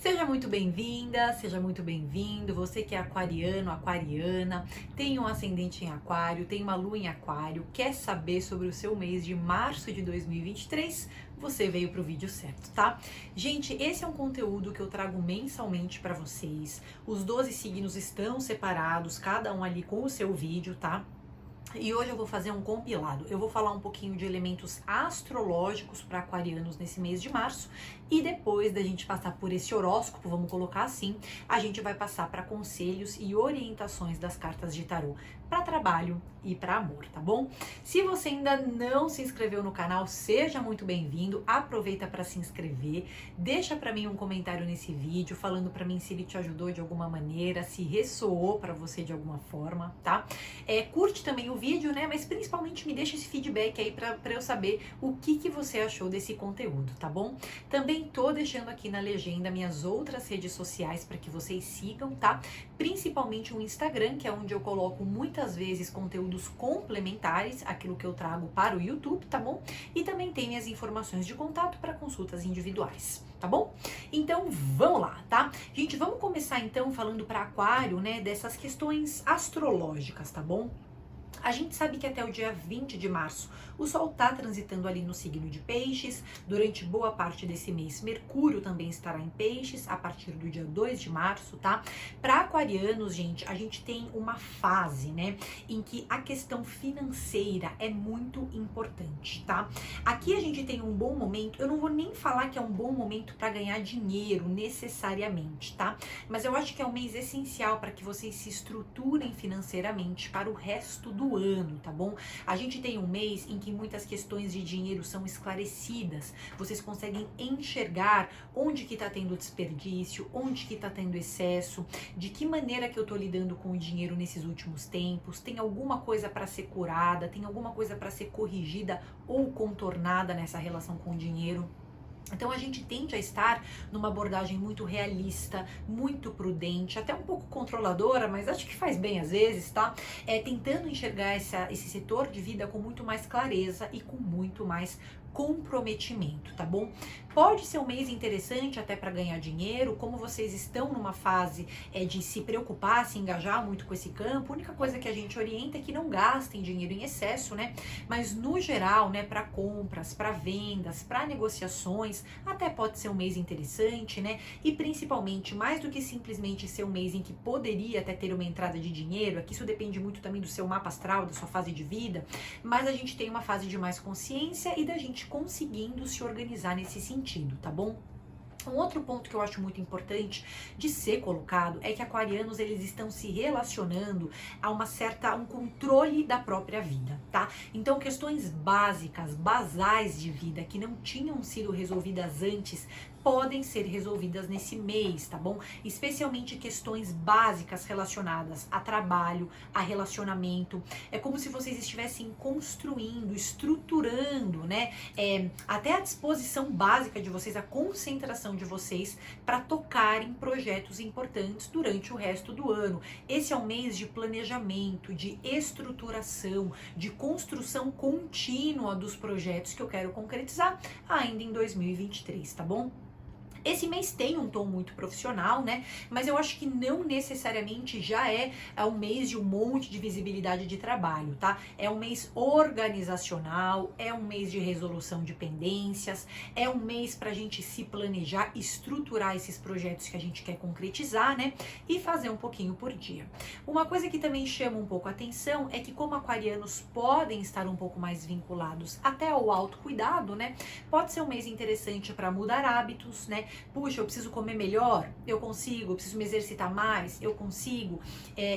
Seja muito bem-vinda, seja muito bem-vindo. Você que é aquariano, aquariana, tem um ascendente em aquário, tem uma lua em aquário, quer saber sobre o seu mês de março de 2023? Você veio para o vídeo certo, tá? Gente, esse é um conteúdo que eu trago mensalmente para vocês. Os 12 signos estão separados, cada um ali com o seu vídeo, tá? E hoje eu vou fazer um compilado. Eu vou falar um pouquinho de elementos astrológicos para aquarianos nesse mês de março e depois da gente passar por esse horóscopo, vamos colocar assim, a gente vai passar para conselhos e orientações das cartas de tarô para trabalho e para amor, tá bom? Se você ainda não se inscreveu no canal, seja muito bem-vindo. Aproveita para se inscrever. Deixa para mim um comentário nesse vídeo falando para mim se ele te ajudou de alguma maneira, se ressoou para você de alguma forma, tá? Curte também o vídeo, né? Mas principalmente me deixa esse feedback aí para eu saber o que você achou desse conteúdo, tá bom? Também tô deixando aqui na legenda minhas outras redes sociais para que vocês sigam, tá? Principalmente o Instagram, que é onde eu coloco muitas vezes conteúdos complementares àquilo que eu trago para o YouTube, tá bom? E também tem minhas informações de contato para consultas individuais, tá bom? Então vamos lá, tá? Gente, vamos começar então falando para aquário, né, dessas questões astrológicas, tá bom? A gente sabe que até o dia 20 de março o Sol está transitando ali no signo de Peixes. Durante boa parte desse mês, Mercúrio também estará em Peixes, a partir do dia 2 de março, tá? Para aquarianos, gente, a gente tem uma fase, né, em que a questão financeira é muito importante, tá? Aqui a gente tem um bom momento, eu não vou nem falar que é um bom momento para ganhar dinheiro necessariamente, tá? Mas eu acho que é um mês essencial para que vocês se estruturem financeiramente para o resto do ano, tá bom? A gente tem um mês em que muitas questões de dinheiro são esclarecidas, vocês conseguem enxergar onde que tá tendo desperdício, onde que tá tendo excesso, de que maneira que eu tô lidando com o dinheiro nesses últimos tempos, tem alguma coisa para ser curada, tem alguma coisa para ser corrigida ou contornada nessa relação com o dinheiro. Então a gente tende a estar numa abordagem muito realista, muito prudente, até um pouco controladora, mas acho que faz bem às vezes, tá? Tentando enxergar esse setor de vida com muito mais clareza e com muito mais comprometimento, tá bom? Pode ser um mês interessante até para ganhar dinheiro, como vocês estão numa fase de se preocupar, se engajar muito com esse campo, a única coisa que a gente orienta é que não gastem dinheiro em excesso, né? Mas no geral, né, para compras, para vendas, para negociações, até pode ser um mês interessante, né? E principalmente, mais do que simplesmente ser um mês em que poderia até ter uma entrada de dinheiro, aqui isso depende muito também do seu mapa astral, da sua fase de vida, mas a gente tem uma fase de mais consciência e da gente conseguindo se organizar nesse sentido, tá bom? Um outro ponto que eu acho muito importante de ser colocado é que aquarianos eles estão se relacionando a um controle da própria vida, tá? Então questões básicas, basais de vida que não tinham sido resolvidas antes podem ser resolvidas nesse mês, tá bom? Especialmente questões básicas relacionadas a trabalho, a relacionamento. É como se vocês estivessem construindo, estruturando, né? Até a disposição básica de vocês, a concentração de vocês para tocarem projetos importantes durante o resto do ano. Esse é um mês de planejamento, de estruturação, de construção contínua dos projetos que eu quero concretizar ainda em 2023, tá bom? Esse mês tem um tom muito profissional, né? Mas eu acho que não necessariamente já é um mês de um monte de visibilidade de trabalho, tá? É um mês organizacional, é um mês de resolução de pendências, é um mês pra gente se planejar, estruturar esses projetos que a gente quer concretizar, né? E fazer um pouquinho por dia. Uma coisa que também chama um pouco a atenção é que como aquarianos podem estar um pouco mais vinculados até ao autocuidado, né? Pode ser um mês interessante para mudar hábitos, né? Puxa, eu preciso comer melhor, eu consigo, eu preciso me exercitar mais, eu consigo,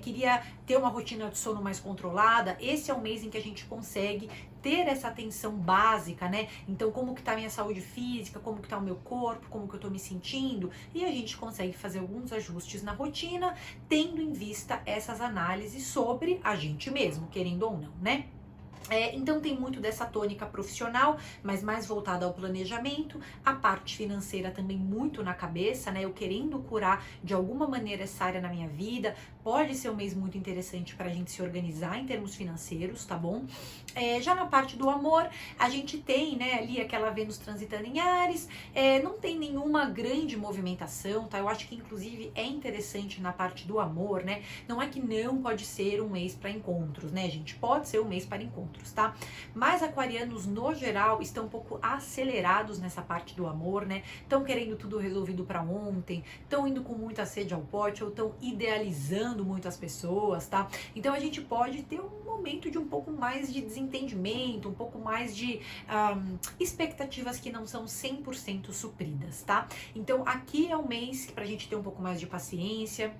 queria ter uma rotina de sono mais controlada. Esse é o mês em que a gente consegue ter essa atenção básica, né? Então, como que tá a minha saúde física, como que tá o meu corpo, como que eu tô me sentindo, e a gente consegue fazer alguns ajustes na rotina, tendo em vista essas análises sobre a gente mesmo, querendo ou não, né? Então tem muito dessa tônica profissional, mas mais voltada ao planejamento, a parte financeira também muito na cabeça, né? Eu querendo curar de alguma maneira essa área na minha vida, pode ser um mês muito interessante para a gente se organizar em termos financeiros, tá bom? Já na parte do amor, a gente tem, né, ali aquela Vênus transitando em Áries, não tem nenhuma grande movimentação, tá? Eu acho que inclusive é interessante na parte do amor, né? Não é que não pode ser um mês para encontros, né, gente? Pode ser um mês para encontros, tá? Mas aquarianos, no geral, estão um pouco acelerados nessa parte do amor, né? Estão querendo tudo resolvido para ontem, estão indo com muita sede ao pote ou estão idealizando muitas pessoas, tá? Então a gente pode ter um momento de um pouco mais de desentendimento, um pouco mais de expectativas que não são 100% supridas, tá? Então aqui é um mês pra gente ter um pouco mais de paciência,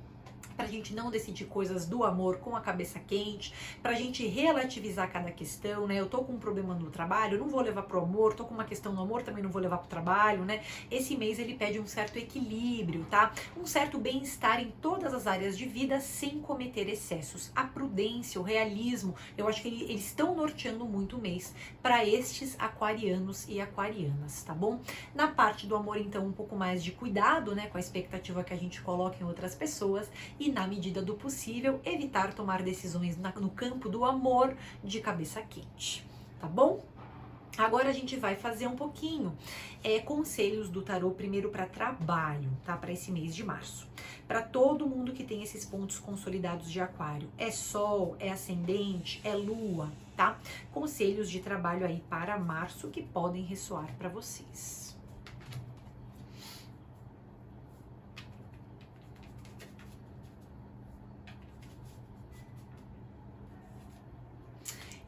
pra gente não decidir coisas do amor com a cabeça quente, pra gente relativizar cada questão, né? Eu tô com um problema no trabalho, não vou levar pro amor, tô com uma questão no amor, também não vou levar pro trabalho, né? Esse mês ele pede um certo equilíbrio, tá? Um certo bem-estar em todas as áreas de vida sem cometer excessos. A prudência, o realismo, eu acho que eles estão norteando muito o mês para estes aquarianos e aquarianas, tá bom? Na parte do amor, então, um pouco mais de cuidado, né? Com a expectativa que a gente coloca em outras pessoas e, na medida do possível, evitar tomar decisões no campo do amor de cabeça quente, tá bom? Agora a gente vai fazer um pouquinho conselhos do tarô primeiro para trabalho, tá? Para esse mês de março. Para todo mundo que tem esses pontos consolidados de aquário. É sol, é ascendente, é lua, tá? Conselhos de trabalho aí para março que podem ressoar para vocês.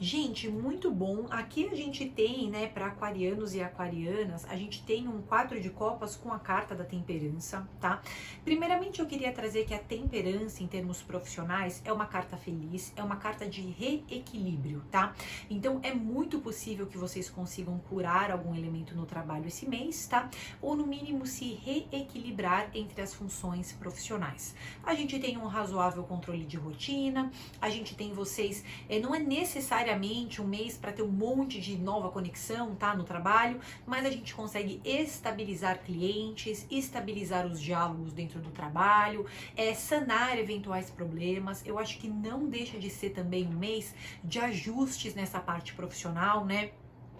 Gente, muito bom. Aqui a gente tem, né, para aquarianos e aquarianas, a gente tem um 4 de copas com a carta da temperança, tá? Primeiramente, eu queria trazer que a temperança, em termos profissionais, é uma carta feliz, é uma carta de reequilíbrio, tá? Então, é muito possível que vocês consigam curar algum elemento no trabalho esse mês, tá? Ou, no mínimo, se reequilibrar entre as funções profissionais. A gente tem um razoável controle de rotina, a gente tem vocês, não é necessariamente um mês para ter um monte de nova conexão, tá, no trabalho, mas a gente consegue estabilizar clientes, estabilizar os diálogos dentro do trabalho, sanar eventuais problemas. Eu acho que não deixa de ser também um mês de ajustes nessa parte profissional, né?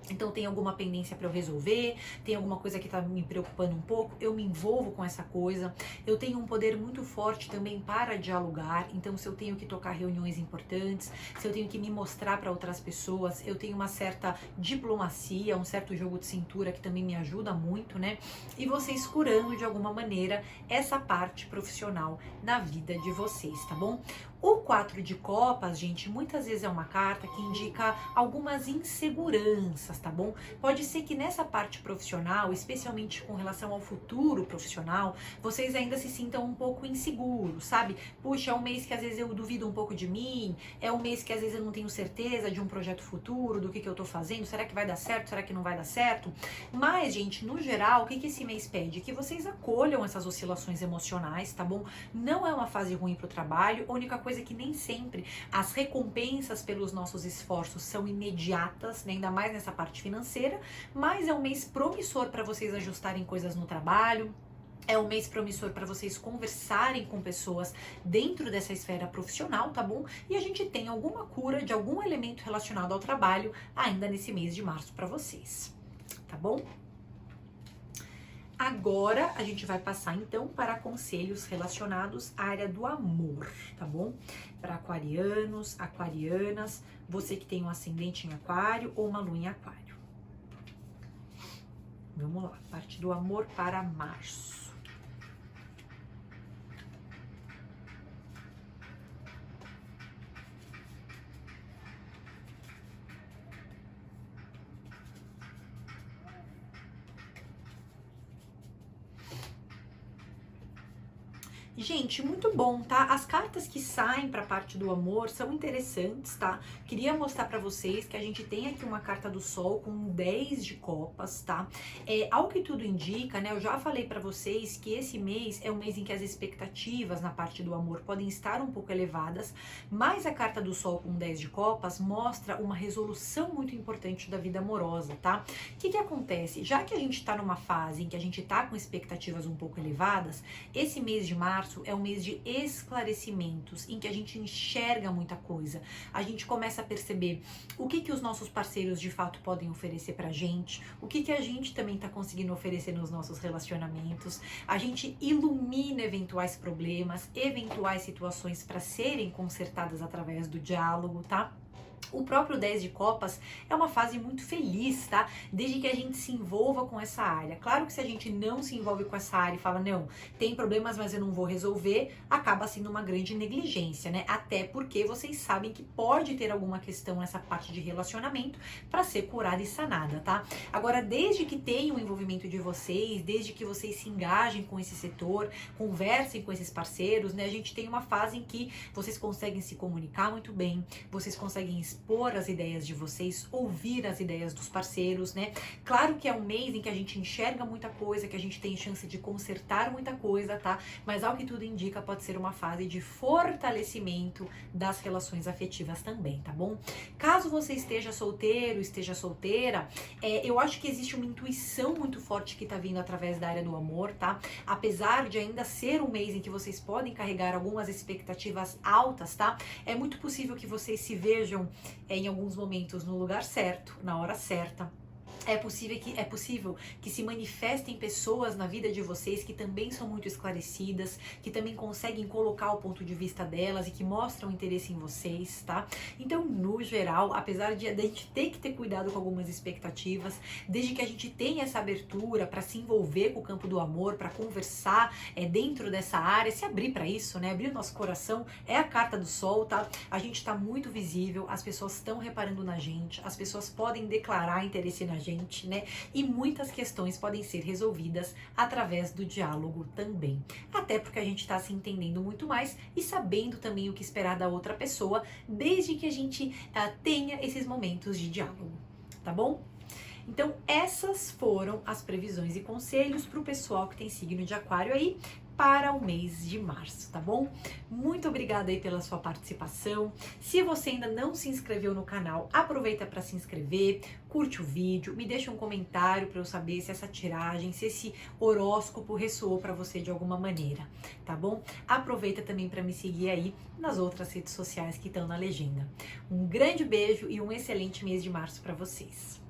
Então tem alguma pendência para eu resolver, tem alguma coisa que tá me preocupando um pouco, eu me envolvo com essa coisa. Eu tenho um poder muito forte também para dialogar, então se eu tenho que tocar reuniões importantes, se eu tenho que me mostrar para outras pessoas, eu tenho uma certa diplomacia, um certo jogo de cintura que também me ajuda muito, né? E vocês curando de alguma maneira essa parte profissional na vida de vocês, tá bom? O 4 de copas, gente, muitas vezes é uma carta que indica algumas inseguranças, tá bom? Pode ser que nessa parte profissional, especialmente com relação ao futuro profissional, vocês ainda se sintam um pouco inseguros, sabe? Puxa, é um mês que às vezes eu duvido um pouco de mim, é um mês que às vezes eu não tenho certeza de um projeto futuro, do que eu tô fazendo, será que vai dar certo, será que não vai dar certo? Mas, gente, no geral, o que esse mês pede? Que vocês acolham essas oscilações emocionais, tá bom? Não é uma fase ruim pro trabalho, a única coisa é que nem sempre as recompensas pelos nossos esforços são imediatas, né? Ainda mais nessa parte financeira, mas é um mês promissor para vocês ajustarem coisas no trabalho. É um mês promissor para vocês conversarem com pessoas dentro dessa esfera profissional, tá bom? E a gente tem alguma cura de algum elemento relacionado ao trabalho ainda nesse mês de março para vocês, tá bom? Agora a gente vai passar então para conselhos relacionados à área do amor, tá bom? Para aquarianos, aquarianas, você que tem um ascendente em aquário ou uma lua em aquário. Vamos lá, parte do amor para março. Gente, muito bom, tá? As cartas que saem para a parte do amor são interessantes, tá? Queria mostrar para vocês que a gente tem aqui uma carta do Sol com 10 de copas, tá? Ao que tudo indica, né? Eu já falei para vocês que esse mês é um mês em que as expectativas na parte do amor podem estar um pouco elevadas, mas a carta do Sol com 10 de copas mostra uma resolução muito importante da vida amorosa, tá? O que acontece? Já que a gente tá numa fase em que a gente tá com expectativas um pouco elevadas, esse mês de março março é um mês de esclarecimentos, em que a gente enxerga muita coisa. A gente começa a perceber o que os nossos parceiros de fato podem oferecer pra gente, o que a gente também tá conseguindo oferecer nos nossos relacionamentos. A gente ilumina eventuais problemas, eventuais situações para serem consertadas através do diálogo, tá? O próprio 10 de copas é uma fase muito feliz, tá? Desde que a gente se envolva com essa área. Claro que se a gente não se envolve com essa área e fala, não, tem problemas, mas eu não vou resolver, acaba sendo uma grande negligência, né? Até porque vocês sabem que pode ter alguma questão nessa parte de relacionamento para ser curada e sanada, tá? Agora, desde que tenha o envolvimento de vocês, desde que vocês se engajem com esse setor, conversem com esses parceiros, né? A gente tem uma fase em que vocês conseguem se comunicar muito bem, vocês conseguem expor as ideias de vocês, ouvir as ideias dos parceiros, né? Claro que é um mês em que a gente enxerga muita coisa, que a gente tem chance de consertar muita coisa, tá? Mas ao que tudo indica, pode ser uma fase de fortalecimento das relações afetivas também, tá bom? Caso você esteja solteiro, esteja solteira, eu acho que existe uma intuição muito forte que tá vindo através da área do amor, tá? Apesar de ainda ser um mês em que vocês podem carregar algumas expectativas altas, tá? É muito possível que vocês se vejam em alguns momentos no lugar certo, na hora certa. É possível que se manifestem pessoas na vida de vocês que também são muito esclarecidas, que também conseguem colocar o ponto de vista delas e que mostram interesse em vocês, tá? Então, no geral, apesar de a gente ter que ter cuidado com algumas expectativas, desde que a gente tenha essa abertura para se envolver com o campo do amor, para conversar dentro dessa área, se abrir para isso, né? Abrir o nosso coração é a carta do sol, tá? A gente tá muito visível, as pessoas estão reparando na gente, as pessoas podem declarar interesse na gente, né? E muitas questões podem ser resolvidas através do diálogo também. Até porque a gente está se entendendo muito mais e sabendo também o que esperar da outra pessoa, desde que a gente tenha esses momentos de diálogo, tá bom? Então, essas foram as previsões e conselhos para o pessoal que tem signo de aquário aí para o mês de março, tá bom? Muito obrigada aí pela sua participação. Se você ainda não se inscreveu no canal, aproveita para se inscrever, curte o vídeo, me deixa um comentário para eu saber se essa tiragem, se esse horóscopo ressoou para você de alguma maneira, tá bom? Aproveita também para me seguir aí nas outras redes sociais que estão na legenda. Um grande beijo e um excelente mês de março para vocês.